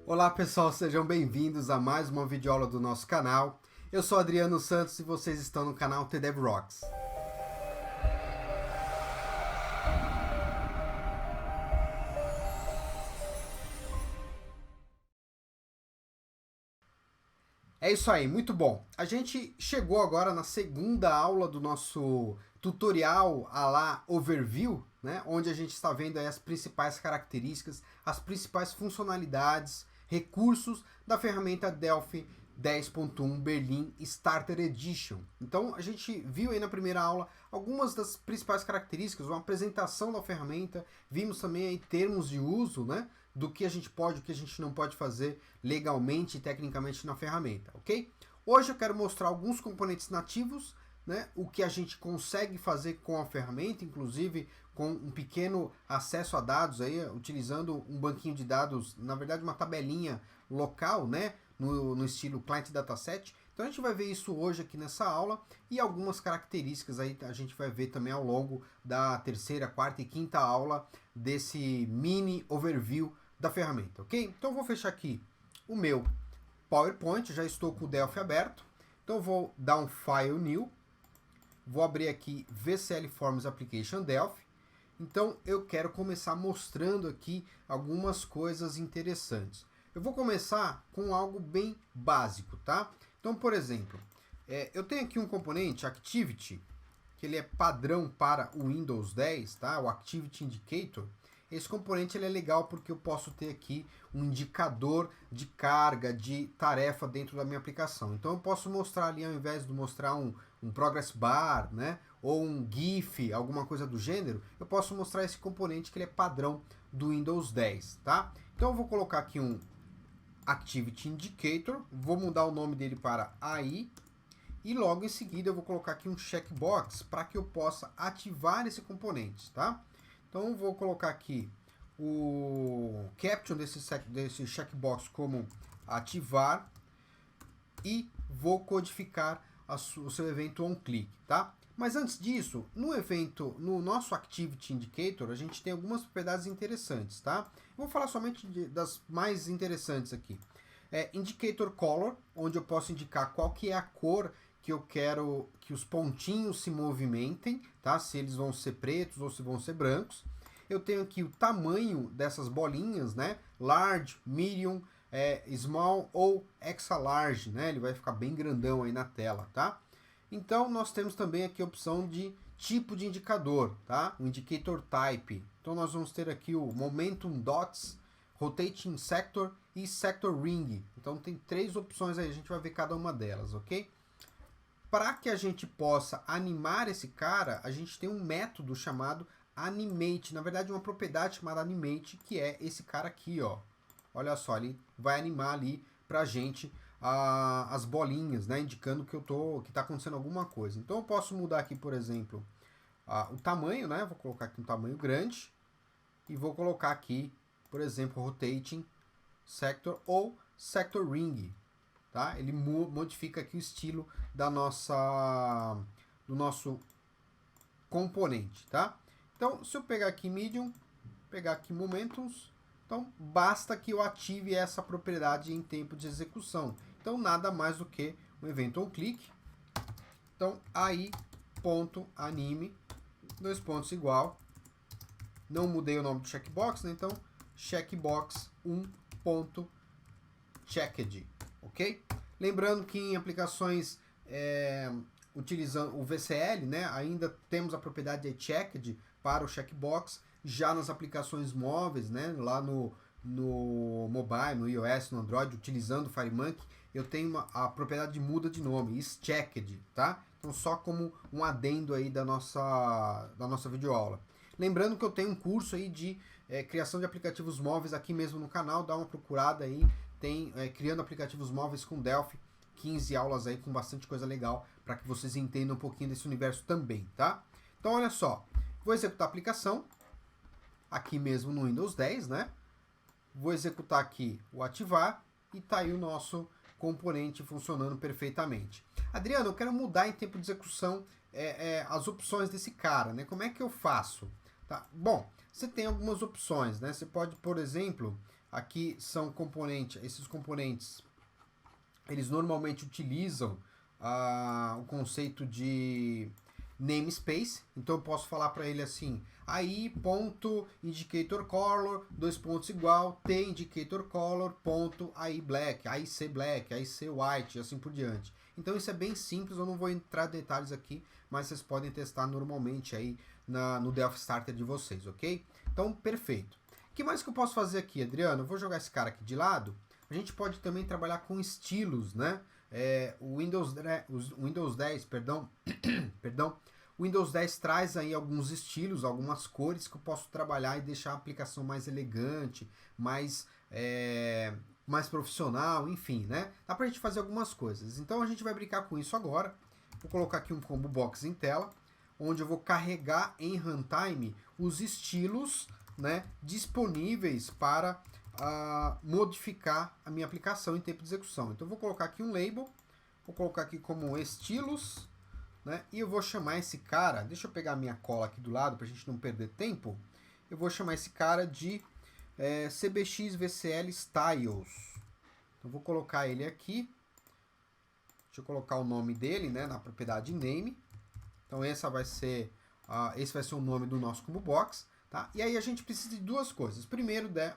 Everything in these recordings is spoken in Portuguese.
Olá pessoal, sejam bem-vindos a mais uma videoaula do nosso canal. Eu sou Adriano Santos e vocês estão no canal TDev Rocks. É isso aí, muito bom. A gente chegou agora na segunda aula do nosso tutorial à la Overview, né? Onde a gente está vendo aí as principais características, as principais funcionalidades, recursos da ferramenta Delphi 10.1 Berlin Starter Edition. Então a gente viu aí na primeira aula algumas das principais características, uma apresentação da ferramenta, vimos também aí termos de uso, né? Do que a gente pode e o que a gente não pode fazer legalmente e tecnicamente na ferramenta, ok? Hoje eu quero mostrar alguns componentes nativos, né, o que a gente consegue fazer com a ferramenta, inclusive com um pequeno acesso a dados, aí, utilizando um banquinho de dados, na verdade uma tabelinha local, né, no estilo Client Dataset. Então a gente vai ver isso hoje aqui nessa aula e algumas características aí a gente vai ver também ao longo da terceira, quarta e quinta aula desse mini overview da ferramenta, ok? Então eu vou fechar aqui o meu PowerPoint, já estou com o Delphi aberto, então eu vou dar um File New, vou abrir aqui VCL Forms Application Delphi, então eu quero começar mostrando aqui algumas coisas interessantes. Eu vou começar com algo bem básico, tá? Então, por exemplo, eu tenho aqui um componente, Activity, que ele é padrão para o Windows 10, tá? O Activity Indicator. Esse componente ele é legal porque eu posso ter aqui um indicador de carga, de tarefa dentro da minha aplicação. Então eu posso mostrar ali, ao invés de mostrar um progress bar, né, ou um GIF, alguma coisa do gênero, eu posso mostrar esse componente que ele é padrão do Windows 10, tá? Então eu vou colocar aqui um Activity Indicator, vou mudar o nome dele para AI, e logo em seguida eu vou colocar aqui um checkbox para que eu possa ativar esse componente, tá? Então eu vou colocar aqui o caption desse checkbox como ativar e vou codificar o seu evento onClick, tá? Mas antes disso, no nosso Activity Indicator, a gente tem algumas propriedades interessantes, tá? Eu vou falar somente das mais interessantes aqui. Indicator Color, onde eu posso indicar qual que é a cor que eu quero que os pontinhos se movimentem, tá? Se eles vão ser pretos ou se vão ser brancos. Eu tenho aqui o tamanho dessas bolinhas, né? Large, medium, small ou extra large, né? Ele vai ficar bem grandão aí na tela, tá? Então nós temos também aqui a opção de tipo de indicador, tá? O indicator type. Então nós vamos ter aqui o momentum dots, rotating sector e sector ring. Então tem três opções aí, a gente vai ver cada uma delas, ok? Para que a gente possa animar esse cara, a gente tem um método chamado animate, na verdade uma propriedade chamada animate, que é esse cara aqui, ó. Olha só, ele vai animar ali pra gente as bolinhas, né, indicando que está acontecendo alguma coisa. Então eu posso mudar aqui, por exemplo, o tamanho, né? Vou colocar aqui um tamanho grande e vou colocar aqui, por exemplo, rotating sector ou sector ring, tá? Ele modifica aqui o estilo do nosso componente, tá? Então, se eu pegar aqui medium, pegar aqui momentums, então basta que eu ative essa propriedade em tempo de execução. Então, nada mais do que um evento onClick. Então, AI.anime, dois pontos igual. Não mudei o nome do checkbox, né? Então, checkbox 1.checked, ok? Lembrando que em aplicações utilizando o VCL, né, ainda temos a propriedade de checked para o checkbox. Já nas aplicações móveis, né, lá no mobile, no iOS, no Android, utilizando o FireMonkey, eu tenho a propriedade muda de nome, isChecked, tá? Então só como um adendo aí da nossa videoaula. Lembrando que eu tenho um curso aí de criação de aplicativos móveis aqui mesmo no canal, dá uma procurada aí, tem criando aplicativos móveis com Delphi, 15 aulas aí com bastante coisa legal para que vocês entendam um pouquinho desse universo também, tá? Então olha só, vou executar a aplicação, aqui mesmo no Windows 10, né? Vou executar aqui o ativar e tá aí o nosso componente funcionando perfeitamente. Adriano, eu quero mudar em tempo de execução as opções desse cara, né? Como é que eu faço? Tá? Bom, você tem algumas opções, né? Você pode, por exemplo, Aqui são componentes, esses componentes, eles normalmente utilizam o conceito de namespace. Então eu posso falar para ele assim, aí ponto indicator color, dois pontos igual, t indicator color, ponto aí black, aí c black, aí c white, e assim por diante. Então isso é bem simples, eu não vou entrar em detalhes aqui, mas vocês podem testar normalmente aí no Delphi Starter de vocês, ok? Então, perfeito. O que mais que eu posso fazer aqui, Adriano? Eu vou jogar esse cara aqui de lado. A gente pode também trabalhar com estilos, né? O Windows 10, perdão, o Windows 10 traz aí alguns estilos, algumas cores que eu posso trabalhar e deixar a aplicação mais elegante, mais profissional, enfim, né? Dá pra gente fazer algumas coisas. Então a gente vai brincar com isso agora. Vou colocar aqui um combo box em tela, onde eu vou carregar em runtime os estilos, né, disponíveis para modificar a minha aplicação em tempo de execução. Então eu vou colocar aqui um label, vou colocar aqui como estilos, né, e eu vou chamar esse cara, deixa eu pegar a minha cola aqui do lado para a gente não perder tempo, eu vou chamar esse cara de CBX VCL Styles. Então vou colocar ele aqui, deixa eu colocar o nome dele, né, na propriedade name. Então esse vai ser o nome do nosso combo box. Tá? E aí a gente precisa de duas coisas. Primeira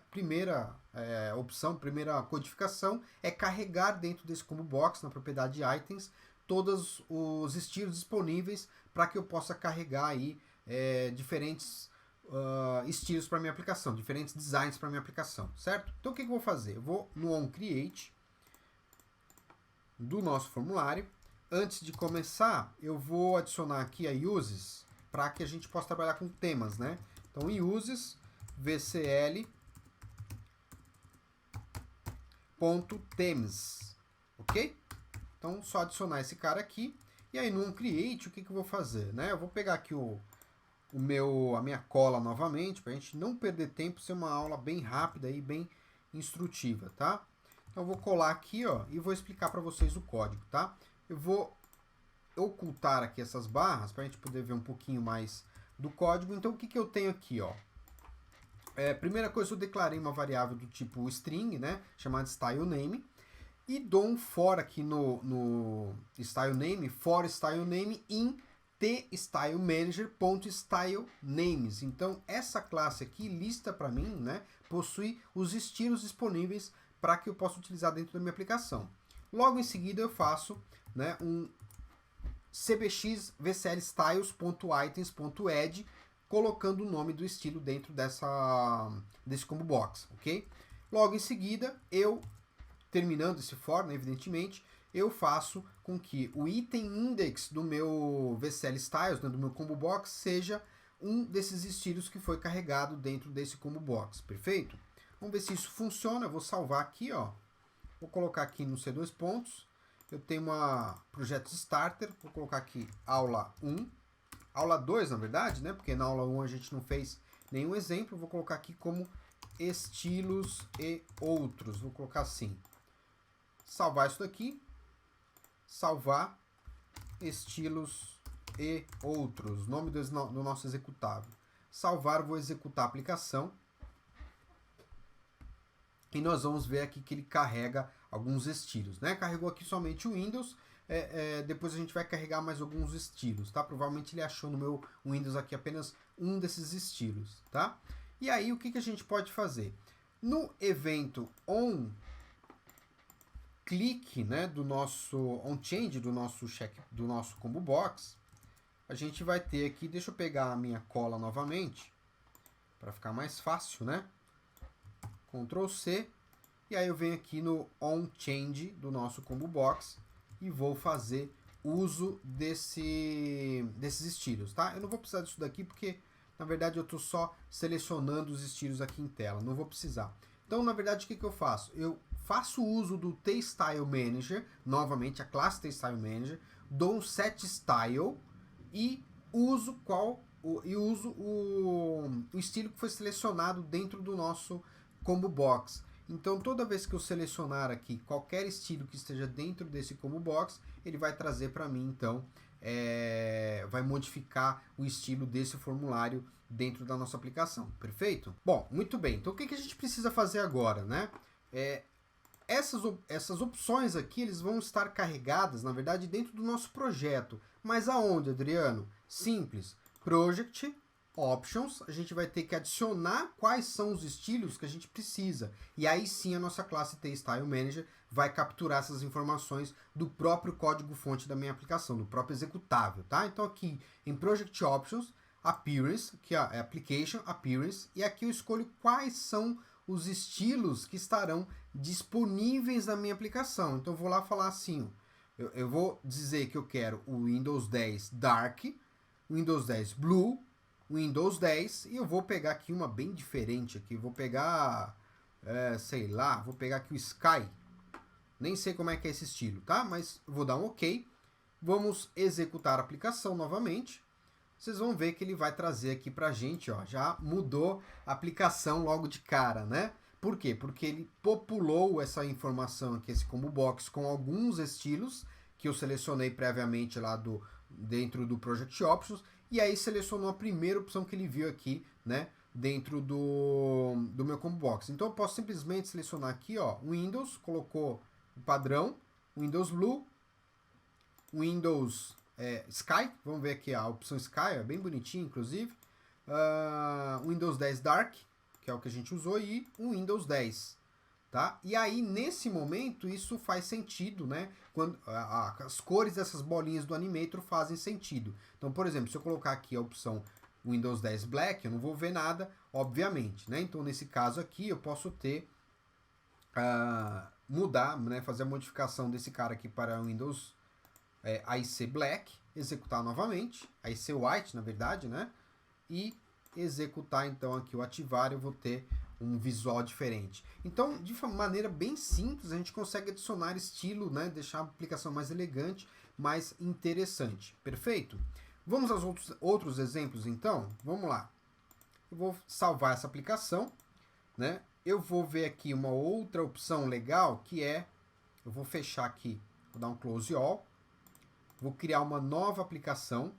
opção, primeira codificação é carregar dentro desse combo box, na propriedade items, todos os estilos disponíveis para que eu possa carregar aí diferentes estilos para minha aplicação, diferentes designs para minha aplicação, certo? Então o que eu vou fazer? Eu vou no onCreate do nosso formulário. Antes de começar, eu vou adicionar aqui a uses para que a gente possa trabalhar com temas, né? Então, uses vcl.themes, ok? Então, só adicionar esse cara aqui. E aí, no onCreate, o que eu vou fazer? Né? Eu vou pegar aqui a minha cola novamente, para a gente não perder tempo, ser uma aula bem rápida e bem instrutiva, tá? Então, eu vou colar aqui, ó, e vou explicar para vocês o código, tá? Eu vou ocultar aqui essas barras, para a gente poder ver um pouquinho mais do código. Então, o que eu tenho aqui, ó? Primeira coisa, eu declarei uma variável do tipo string, né, chamada styleName, e dou um for aqui no styleName, for styleName in tStyleManager.styleNames. Então, essa classe aqui lista para mim, né, possui os estilos disponíveis para que eu possa utilizar dentro da minha aplicação. Logo em seguida, eu faço, né, um cbx vclstyles.items.add, colocando o nome do estilo dentro desse combo box, ok? Logo em seguida, terminando esse for, né, evidentemente, eu faço com que o item index do meu VCL Styles, né, do meu combo box, seja um desses estilos que foi carregado dentro desse combo box, perfeito? Vamos ver se isso funciona. Eu vou salvar aqui, ó. Vou colocar aqui no C2 pontos. Eu tenho projetos starter, vou colocar aqui aula 1, aula 2 na verdade, né? Porque na aula 1 a gente não fez nenhum exemplo. Vou colocar aqui como estilos e outros, vou colocar assim. Salvar isso daqui, salvar estilos e outros, nome do nosso executável. Salvar, vou executar a aplicação. E nós vamos ver aqui que ele carrega alguns estilos, né? Carregou aqui somente o Windows, depois a gente vai carregar mais alguns estilos, tá? Provavelmente ele achou no meu Windows aqui apenas um desses estilos, tá? E aí o que a gente pode fazer? No evento onClick, né, do nosso onChange, do nosso combo box, a gente vai ter aqui, deixa eu pegar a minha cola novamente, para ficar mais fácil, né? Ctrl C, e aí eu venho aqui no onChange do nosso combo box e vou fazer uso desses estilos, tá? Eu não vou precisar disso daqui porque, na verdade, eu estou só selecionando os estilos aqui em tela, não vou precisar. Então, na verdade, o que eu faço? Eu faço uso do tStyleManager, novamente a classe tStyleManager, dou um setStyle e uso o estilo que foi selecionado dentro do nosso combo box. Então, toda vez que eu selecionar aqui qualquer estilo que esteja dentro desse combo box, ele vai trazer para mim, então, vai modificar o estilo desse formulário dentro da nossa aplicação, perfeito? Bom, muito bem, então o que a gente precisa fazer agora, né? Essas opções aqui, eles vão estar carregadas, na verdade, dentro do nosso projeto. Mas aonde, Adriano? Simples. Project, Options, a gente vai ter que adicionar quais são os estilos que a gente precisa. E aí sim a nossa classe TStyleManager vai capturar essas informações do próprio código-fonte da minha aplicação, do próprio executável, tá? Então aqui em Project Options, Appearance, que é Application, Appearance, e aqui eu escolho quais são os estilos que estarão disponíveis na minha aplicação. Então eu vou lá falar assim, eu vou dizer que eu quero o Windows 10 Dark, Windows 10 Blue, Windows 10, e eu vou pegar aqui uma bem diferente aqui, vou pegar, sei lá, vou pegar aqui o Sky, nem sei como é que é esse estilo, tá? Mas vou dar um OK, vamos executar a aplicação novamente, vocês vão ver que ele vai trazer aqui pra gente, ó, já mudou a aplicação logo de cara, né? Por quê? Porque ele populou essa informação aqui, esse combo box, com alguns estilos que eu selecionei previamente lá dentro do Project Options, e aí selecionou a primeira opção que ele viu aqui, né, dentro do meu combo box. Então eu posso simplesmente selecionar aqui, ó, Windows, colocou o padrão, Windows Blue, Windows Sky, vamos ver aqui a opção Sky, é bem bonitinha inclusive, Windows 10 Dark, que é o que a gente usou, e o Windows 10. Tá? E aí, nesse momento, isso faz sentido, né? Quando as cores dessas bolinhas do Animator fazem sentido. Então, por exemplo, se eu colocar aqui a opção Windows 10 Black, eu não vou ver nada, obviamente, né? Então, nesse caso aqui, eu posso ter, mudar, né? Fazer a modificação desse cara aqui para Windows IC Black, executar novamente, IC White, na verdade, né? E executar, então, aqui o ativar, eu vou ter um visual diferente. Então, de maneira bem simples, a gente consegue adicionar estilo, né? Deixar a aplicação mais elegante, mais interessante. Perfeito? Vamos aos outros exemplos, então? Vamos lá. Eu vou salvar essa aplicação, né? Eu vou ver aqui uma outra opção legal, que é, eu vou fechar aqui, vou dar um close all, vou criar uma nova aplicação.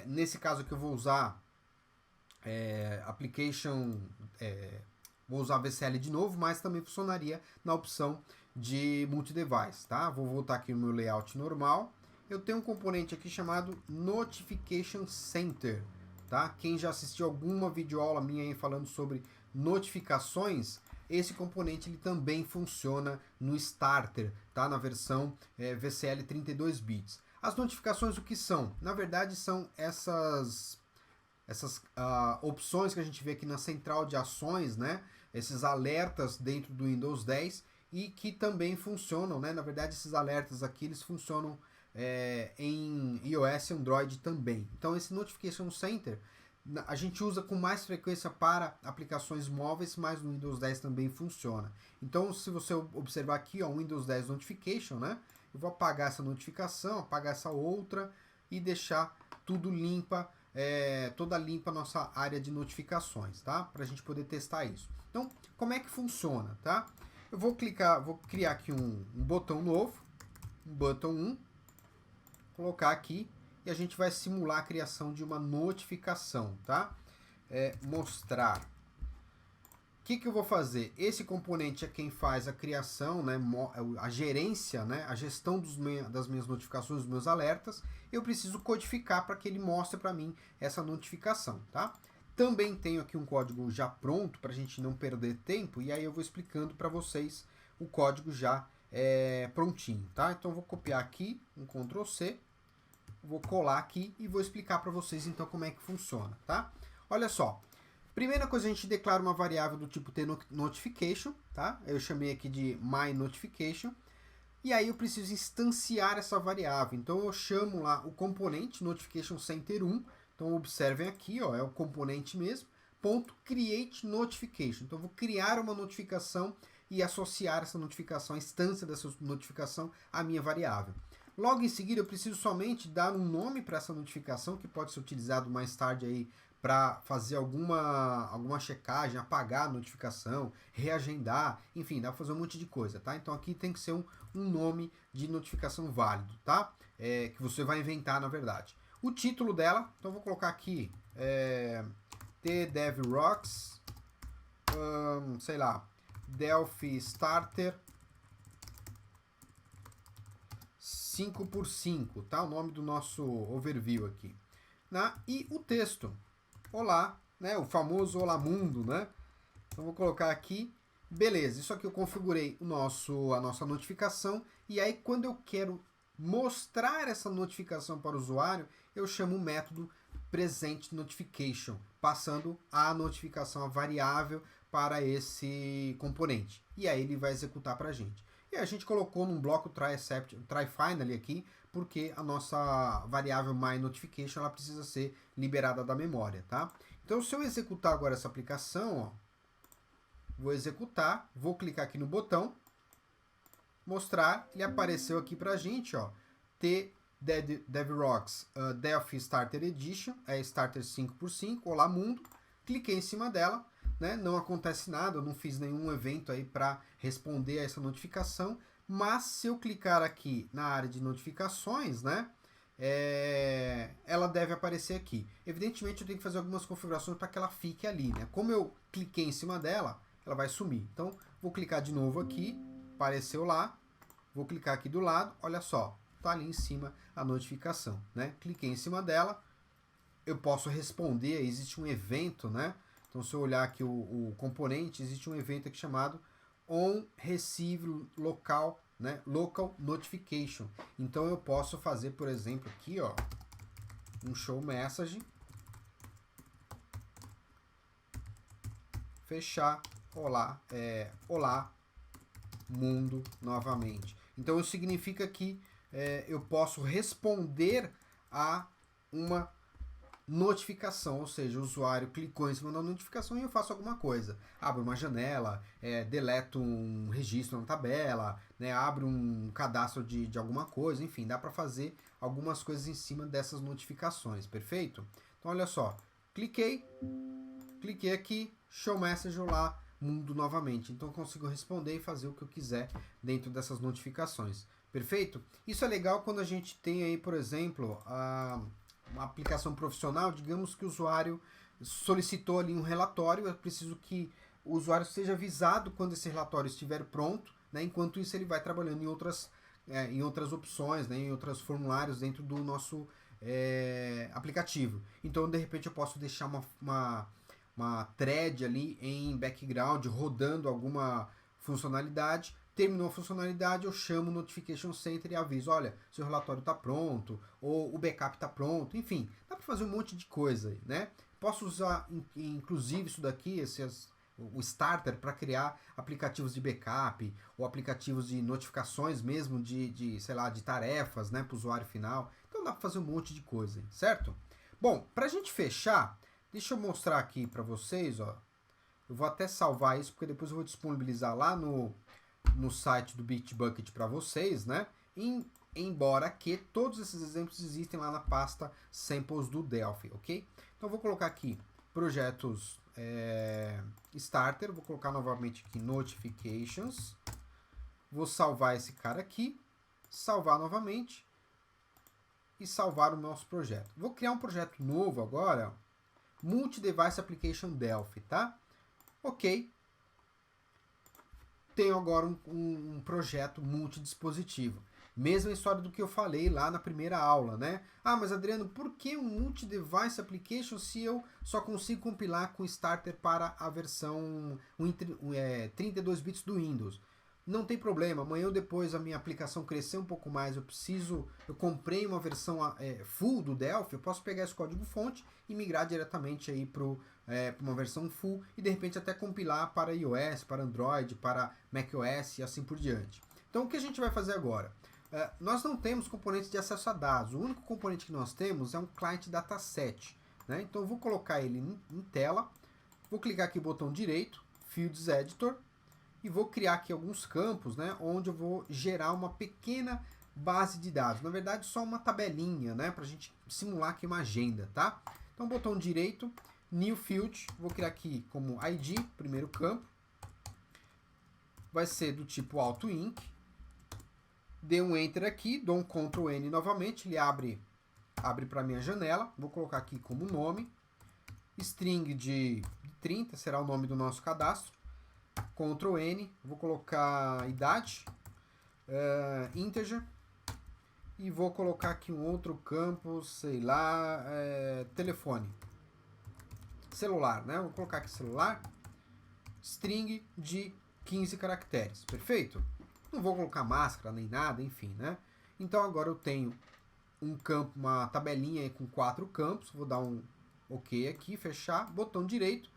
Nesse caso aqui eu vou usar application, vou usar VCL de novo, mas também funcionaria na opção de multi-device, tá? Vou voltar aqui no meu layout normal. Eu tenho um componente aqui chamado Notification Center, tá? Quem já assistiu alguma videoaula minha aí falando sobre notificações, esse componente ele também funciona no Starter, tá? Na versão VCL 32 bits. As notificações o que são? Na verdade são essas opções que a gente vê aqui na central de ações, né? Esses alertas dentro do Windows 10 e que também funcionam, né? Na verdade, esses alertas aqui, eles funcionam em iOS e Android também. Então, esse Notification Center, a gente usa com mais frequência para aplicações móveis, mas no Windows 10 também funciona. Então, se você observar aqui, ó, Windows 10 Notification, né? Eu vou apagar essa notificação, apagar essa outra e deixar tudo limpa, toda limpa a nossa área de notificações, tá? Para a gente poder testar isso. Então, como é que funciona, tá? Eu vou criar aqui um botão novo, um button 1, colocar aqui e a gente vai simular a criação de uma notificação, tá? Mostrar. O que eu vou fazer? Esse componente é quem faz a criação, né, a gerência, né, a gestão das minhas notificações, dos meus alertas. Eu preciso codificar para que ele mostre para mim essa notificação, tá? Também tenho aqui um código já pronto para a gente não perder tempo e aí eu vou explicando para vocês o código já prontinho, tá? Então eu vou copiar aqui, um Ctrl C, vou colar aqui e vou explicar para vocês então como é que funciona, tá? Olha só. Primeira coisa, a gente declara uma variável do tipo tNotification, tá? Eu chamei aqui de myNotification. E aí eu preciso instanciar essa variável. Então eu chamo lá o componente Notification Center 1. Então observem aqui, ó, é o componente mesmo. .createNotification. Então eu vou criar uma notificação e associar essa notificação, a instância dessa notificação à minha variável. Logo em seguida eu preciso somente dar um nome para essa notificação, que pode ser utilizado mais tarde aí para fazer alguma checagem, apagar a notificação, reagendar, enfim, dá para fazer um monte de coisa, tá? Então aqui tem que ser um nome de notificação válido, tá? Que você vai inventar, na verdade. O título dela, então eu vou colocar aqui The Dev Rocks, sei lá, Delphi Starter 5x5, tá? O nome do nosso overview aqui. E o texto, olá, né? O famoso olá mundo, né? Então vou colocar aqui, beleza, isso aqui eu configurei a nossa notificação, e aí quando eu quero mostrar essa notificação para o usuário, eu chamo o método presentNotification, passando a notificação, a variável, para esse componente. E aí ele vai executar para a gente. E a gente colocou num bloco try_finally aqui, porque a nossa variável myNotification ela precisa ser liberada da memória, tá? Então se eu executar agora essa aplicação, ó, vou executar, vou clicar aqui no botão, mostrar, ele apareceu aqui pra gente, ó, DevRocks Delphi Starter Edition, é Starter 5x5, olá mundo, cliquei em cima dela, né, não acontece nada, eu não fiz nenhum evento aí para responder a essa notificação, mas se eu clicar aqui na área de notificações, né, ela deve aparecer aqui. Evidentemente eu tenho que fazer algumas configurações para que ela fique ali, né? Como eu cliquei em cima dela, ela vai sumir. Então vou clicar de novo aqui, apareceu lá, vou clicar aqui do lado, olha só, tá ali em cima a notificação, né? Cliquei em cima dela, eu posso responder, existe um evento, né? Então se eu olhar aqui o componente, existe um evento aqui chamado onReceiveLocal, né? Local Notification. Então eu posso fazer, por exemplo, aqui, ó, um show message, fechar, olá mundo novamente. Então isso significa que eu posso responder a uma notificação, ou seja, o usuário clicou em cima da notificação e eu faço alguma coisa. Abro uma janela, deleto um registro na tabela, né, abro um cadastro de alguma coisa, enfim, dá para fazer algumas coisas em cima dessas notificações, perfeito? Então olha só, cliquei aqui, show message lá, mundo novamente. Então eu consigo responder e fazer o que eu quiser dentro dessas notificações, perfeito? Isso é legal quando a gente tem aí, por exemplo, uma aplicação profissional, digamos que o usuário solicitou ali um relatório, eu preciso que o usuário seja avisado quando esse relatório estiver pronto, né? Enquanto isso ele vai trabalhando em outras opções, né? Em outros formulários dentro do nosso aplicativo. Então, de repente, eu posso deixar uma thread ali em background rodando alguma funcionalidade. Terminou a funcionalidade, eu chamo o Notification Center e aviso, olha, seu relatório está pronto, ou o backup está pronto, enfim, dá para fazer um monte de coisa, né? Posso usar, inclusive, isso daqui, o Starter, para criar aplicativos de backup, ou aplicativos de notificações mesmo, sei lá, de tarefas, né, para o usuário final. Então dá para fazer um monte de coisa, certo? Bom, para a gente fechar, deixa eu mostrar aqui para vocês, ó, eu vou até salvar isso, porque depois eu vou disponibilizar lá no site do Bitbucket para vocês, né? Embora que todos esses exemplos existem lá na pasta samples do Delphi, ok? Então eu vou colocar aqui projetos starter, vou colocar novamente aqui notifications, vou salvar esse cara aqui, salvar novamente e salvar o nosso projeto. Vou criar um projeto novo agora, Multi-Device Application Delphi, tá? Ok. Tenho agora um projeto multidispositivo. Mesma história do que eu falei lá na primeira aula, né? Ah, mas Adriano, por que um multi-device application se eu só consigo compilar com Starter para a versão 32 bits do Windows? Não tem problema, amanhã ou depois a minha aplicação crescer um pouco mais, eu comprei uma versão full do Delphi, eu posso pegar esse código fonte e migrar diretamente aí para uma versão full e de repente até compilar para iOS, para Android, para macOS e assim por diante. Então o que a gente vai fazer agora? Nós não temos componentes de acesso a dados, o único componente que nós temos é um client dataset, né? Então eu vou colocar ele em tela, vou clicar aqui no botão direito, Fields Editor, e vou criar aqui alguns campos, né, onde eu vou gerar uma pequena base de dados. Na verdade, só uma tabelinha, né, para a gente simular aqui uma agenda, tá? Então, botão direito, New field, vou criar aqui como ID, primeiro campo. Vai ser do tipo AutoInc. Dê um Enter aqui, dou um Ctrl N novamente, ele abre para minha janela. Vou colocar aqui como nome. String de 30 será o nome do nosso cadastro. Ctrl N, vou colocar idade, integer. E vou colocar aqui um outro campo, sei lá, telefone. Celular, né? Vou colocar aqui celular. String de 15 caracteres, perfeito? Não vou colocar máscara nem nada, enfim, né? Então agora eu tenho um campo, uma tabelinha aí com 4 campos. Vou dar um OK aqui, fechar, botão direito,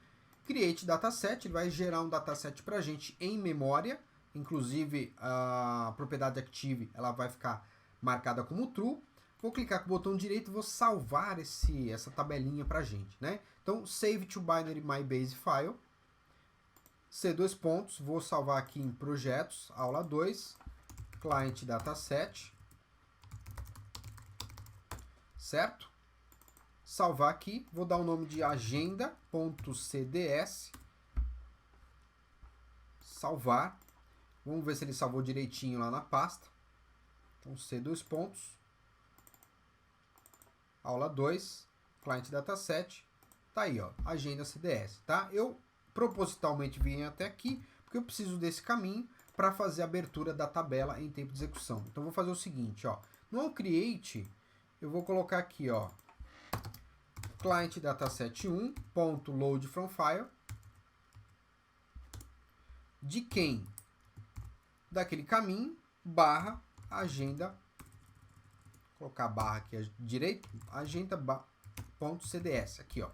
Create Dataset, ele vai gerar um dataset pra gente em memória, inclusive a propriedade Active, ela vai ficar marcada como True. Vou clicar com o botão direito e vou salvar essa tabelinha pra gente, né? Então, Save to Binary My Base File. C2 pontos, vou salvar aqui em Projetos, Aula 2, Client Dataset. Certo? Salvar aqui, vou dar o nome de agenda.cds. Salvar. Vamos ver se ele salvou direitinho lá na pasta. Então, C2 pontos. Aula 2, Client Dataset. Tá aí, ó, agenda CDS, tá? Eu propositalmente vim até aqui, porque eu preciso desse caminho para fazer a abertura da tabela em tempo de execução. Então, vou fazer o seguinte, ó. No Create, eu vou colocar aqui, ó, Client Dataset 1.load from file. De quem? Daquele caminho, barra, agenda. Vou colocar a barra aqui direito, agenda.cds, aqui, ó.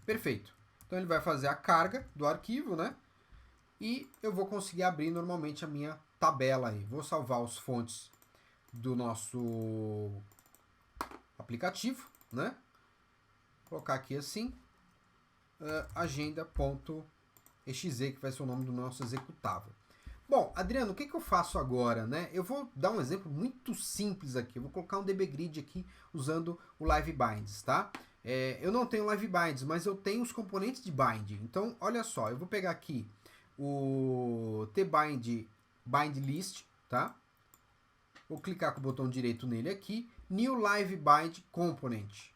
Perfeito. Então ele vai fazer a carga do arquivo, né? E eu vou conseguir abrir normalmente a minha tabela aí. Vou salvar os fontes do nosso aplicativo, né? Vou colocar aqui assim, agenda.exe, que vai ser o nome do nosso executável. Bom, Adriano, o que eu faço agora, né? Eu vou dar um exemplo muito simples aqui. Eu vou colocar um DB Grid aqui usando o Live Binds, tá? Eu não tenho Live Binds, mas eu tenho os componentes de bind. Então, olha só, eu vou pegar aqui o tbind bind list, tá? Vou clicar com o botão direito nele aqui, New Live Bind Component.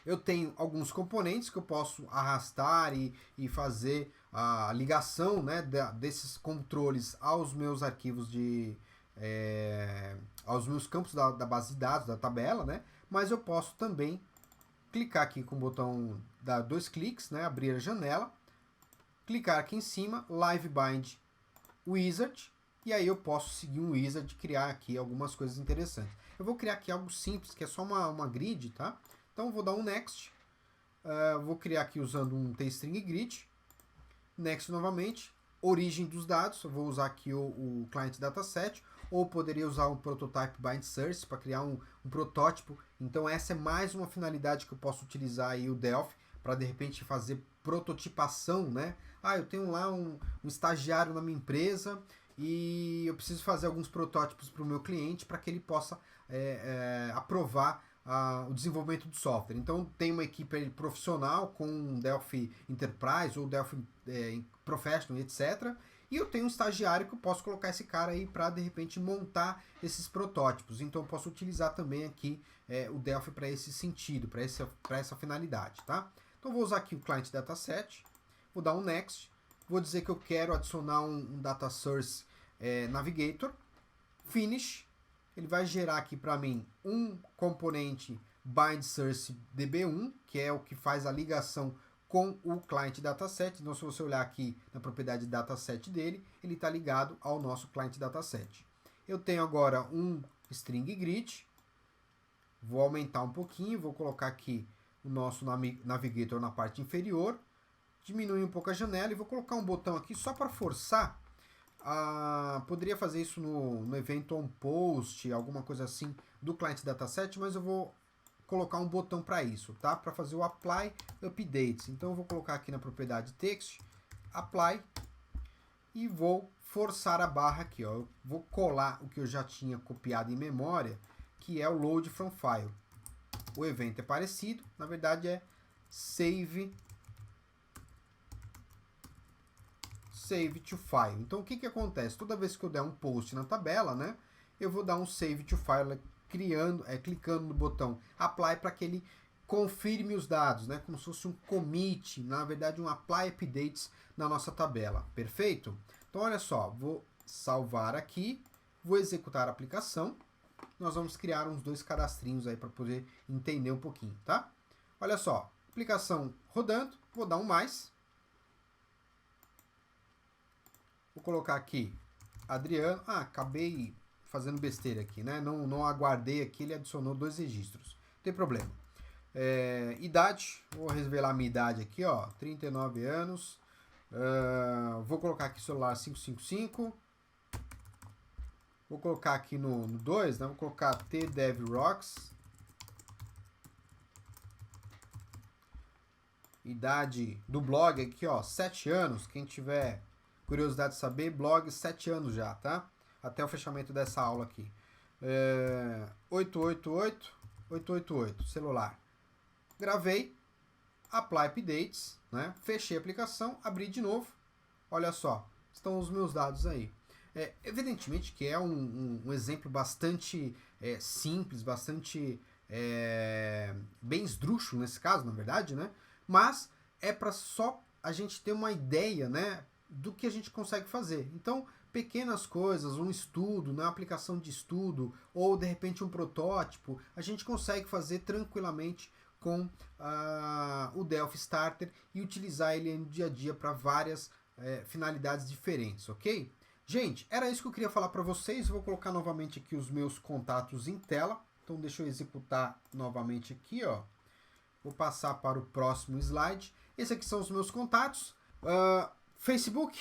Eu tenho alguns componentes que eu posso arrastar e fazer a ligação, né, desses controles aos meus arquivos aos meus campos da base de dados, da tabela, né? Mas eu posso também clicar aqui com o botão, dar 2 cliques, né, abrir a janela, clicar aqui em cima, Live Bind Wizard, e aí eu posso seguir um wizard e criar aqui algumas coisas interessantes. Eu vou criar aqui algo simples, que é só uma grid, tá? Então vou dar um Next, vou criar aqui usando um tstring grid, Next novamente, origem dos dados, eu vou usar aqui o Client Dataset, ou poderia usar um Prototype Bind Source para criar um protótipo. Então essa é mais uma finalidade que eu posso utilizar aí o Delphi para de repente fazer prototipação, né? Eu tenho lá um estagiário na minha empresa e eu preciso fazer alguns protótipos para o meu cliente para que ele possa aprovar o desenvolvimento do software. Então tem uma equipe profissional com Delphi Enterprise ou Delphi Professional, etc. E eu tenho um estagiário que eu posso colocar esse cara aí para de repente montar esses protótipos. Então eu posso utilizar também aqui o Delphi para esse sentido, para essa finalidade, tá? Então vou usar aqui o Client Dataset, vou dar um Next, vou dizer que eu quero adicionar um Data Source Navigator, Finish. Ele vai gerar aqui para mim um componente Bind Source DB1, que é o que faz a ligação com o Client Dataset. Então, se você olhar aqui na propriedade Dataset dele, ele está ligado ao nosso Client Dataset. Eu tenho agora um String Grid. Vou aumentar um pouquinho, vou colocar aqui o nosso Navigator na parte inferior. Diminuir um pouco a janela e vou colocar um botão aqui só para forçar. Poderia fazer isso no evento onPost, alguma coisa assim do Client Dataset, mas eu vou colocar um botão para isso, tá? Para fazer o Apply Updates. Então eu vou colocar aqui na propriedade Text, Apply, e vou forçar a barra aqui, ó. Eu vou colar o que eu já tinha copiado em memória, que é o Load from File. O evento é parecido, na verdade é save to file. Então o que acontece? Toda vez que eu der um post na tabela, né, eu vou dar um save to file clicando no botão apply para que ele confirme os dados, né, como se fosse um commit, na verdade um apply updates na nossa tabela. Perfeito? Então olha só, vou salvar aqui, vou executar a aplicação. Nós vamos criar uns 2 cadastrinhos aí para poder entender um pouquinho, tá? Olha só, aplicação rodando, vou dar um mais. Vou colocar aqui Adriano. Acabei fazendo besteira aqui, né? Não aguardei aqui, ele adicionou 2 registros. Não tem problema. Idade, vou revelar minha idade aqui, ó, 39 anos. Vou colocar aqui celular 555. Vou colocar aqui no 2, né? Vou colocar TDevRocks. Idade do blog aqui, ó, 7 anos. Quem tiver curiosidade de saber, blog 7 anos já, tá? Até o fechamento dessa aula aqui. 888, celular. Gravei, apply updates, né? Fechei a aplicação, abri de novo. Olha só, estão os meus dados aí. Evidentemente que é um exemplo bastante simples, bastante bem esdrúxulo nesse caso, na verdade, né? Mas é para só a gente ter uma ideia, né, do que a gente consegue fazer. Então, pequenas coisas, um estudo, né, uma aplicação de estudo, ou de repente um protótipo, a gente consegue fazer tranquilamente com o Delphi Starter e utilizar ele no dia a dia para várias finalidades diferentes, ok? Gente, era isso que eu queria falar para vocês. Eu vou colocar novamente aqui os meus contatos em tela. Então deixa eu executar novamente aqui, ó. Vou passar para o próximo slide. Esses aqui são os meus contatos. Facebook,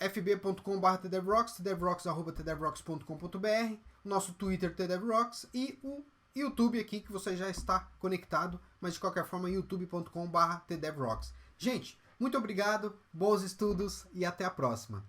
fb.com/tdevrocks, tdevrocks@tdevrocks.com.br, nosso Twitter tdevrocks e o YouTube aqui que você já está conectado, mas de qualquer forma youtube.com/tdevrocks. Gente, muito obrigado, bons estudos e até a próxima.